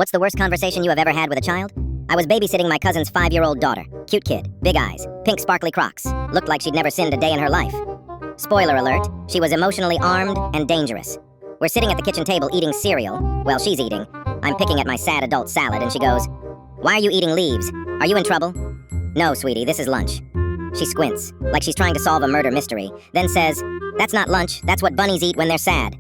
What's the worst conversation you have ever had with a child? I was babysitting my cousin's 5-year-old daughter. Cute kid, big eyes, pink sparkly Crocs. Looked like she'd never sinned a day in her life. Spoiler alert, she was emotionally armed and dangerous. We're sitting at the kitchen table eating cereal. Well, she's eating. I'm picking at my sad adult salad and she goes, "Why are you eating leaves? Are you in trouble?" "No, sweetie, this is lunch." She squints, like she's trying to solve a murder mystery, then says, "That's not lunch, that's what bunnies eat when they're sad."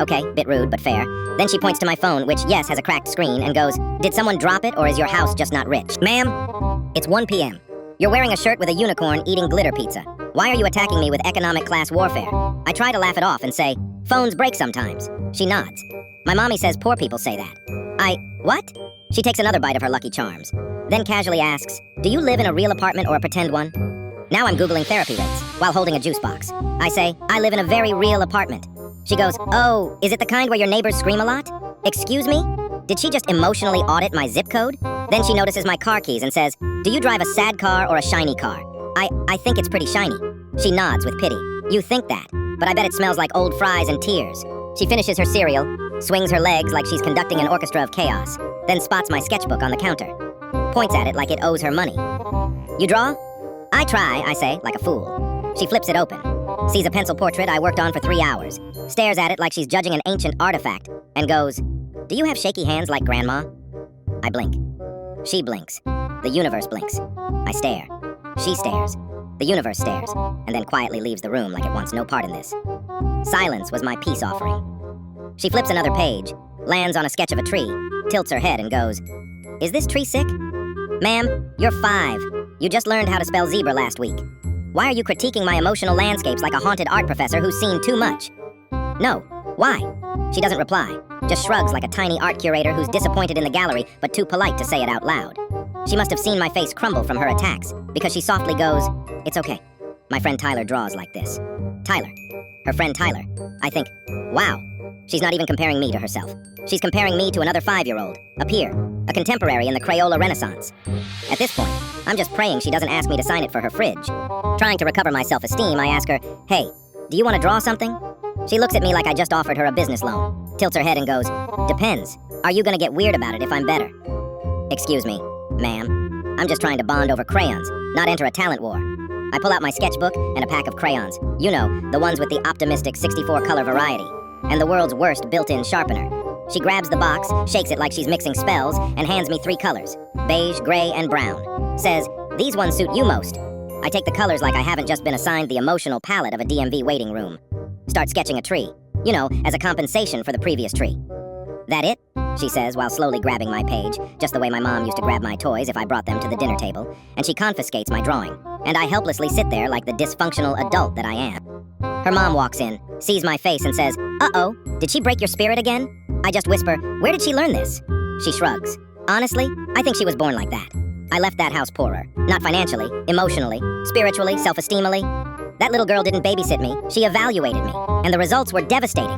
Okay, bit rude, but fair. Then she points to my phone, which, yes, has a cracked screen, and goes, "Did someone drop it, or is your house just not rich?" "Ma'am, it's 1 p.m. You're wearing a shirt with a unicorn eating glitter pizza. Why are you attacking me with economic class warfare?" I try to laugh it off and say, "Phones break sometimes." She nods. "My mommy says poor people say that." What? She takes another bite of her Lucky Charms, then casually asks, "Do you live in a real apartment or a pretend one?" Now I'm Googling therapy rates, while holding a juice box. I say, "I live in a very real apartment." She goes, "Oh, is it the kind where your neighbors scream a lot?" Excuse me? Did she just emotionally audit my zip code? Then she notices my car keys and says, "Do you drive a sad car or a shiny car?" I think it's pretty shiny. She nods with pity. "You think that, but I bet it smells like old fries and tears." She finishes her cereal, swings her legs like she's conducting an orchestra of chaos, then spots my sketchbook on the counter. Points at it like it owes her money. "You draw?" "I try," I say, like a fool. She flips it open, sees a pencil portrait I worked on for 3 hours, stares at it like she's judging an ancient artifact, and goes, "Do you have shaky hands like Grandma?" I blink. She blinks. The universe blinks. I stare. She stares. The universe stares, and then quietly leaves the room like it wants no part in this. Silence was my peace offering. She flips another page, lands on a sketch of a tree, tilts her head and goes, "Is this tree sick?" "Ma'am, you're 5. You just learned how to spell zebra last week. Why are you critiquing my emotional landscapes like a haunted art professor who's seen too much?" "No. Why?" She doesn't reply, just shrugs like a tiny art curator who's disappointed in the gallery but too polite to say it out loud. She must have seen my face crumble from her attacks, because she softly goes, "It's okay. My friend Tyler draws like this." Tyler. Her friend Tyler. I think, wow. She's not even comparing me to herself. She's comparing me to another 5-year-old, a peer, a contemporary in the Crayola Renaissance. At this point, I'm just praying she doesn't ask me to sign it for her fridge. Trying to recover my self-esteem, I ask her, "Hey, do you want to draw something?" She looks at me like I just offered her a business loan, tilts her head and goes, "Depends. Are you gonna get weird about it if I'm better?" "Excuse me, ma'am. I'm just trying to bond over crayons, not enter a talent war." I pull out my sketchbook and a pack of crayons. You know, the ones with the optimistic 64-color variety, and the world's worst built-in sharpener. She grabs the box, shakes it like she's mixing spells, and hands me 3 colors, beige, gray, and brown. Says, "These ones suit you most." I take the colors like I haven't just been assigned the emotional palette of a DMV waiting room. Start sketching a tree, you know, as a compensation for the previous tree. "That it?" she says while slowly grabbing my page, just the way my mom used to grab my toys if I brought them to the dinner table, and she confiscates my drawing, and I helplessly sit there like the dysfunctional adult that I am. Her mom walks in, sees my face, and says, "Uh-oh, did she break your spirit again?" I just whisper, "Where did she learn this?" She shrugs. Honestly, I think she was born like that. I left that house poorer. Not financially, emotionally, spiritually, self-esteemily. That little girl didn't babysit me, she evaluated me, and the results were devastating.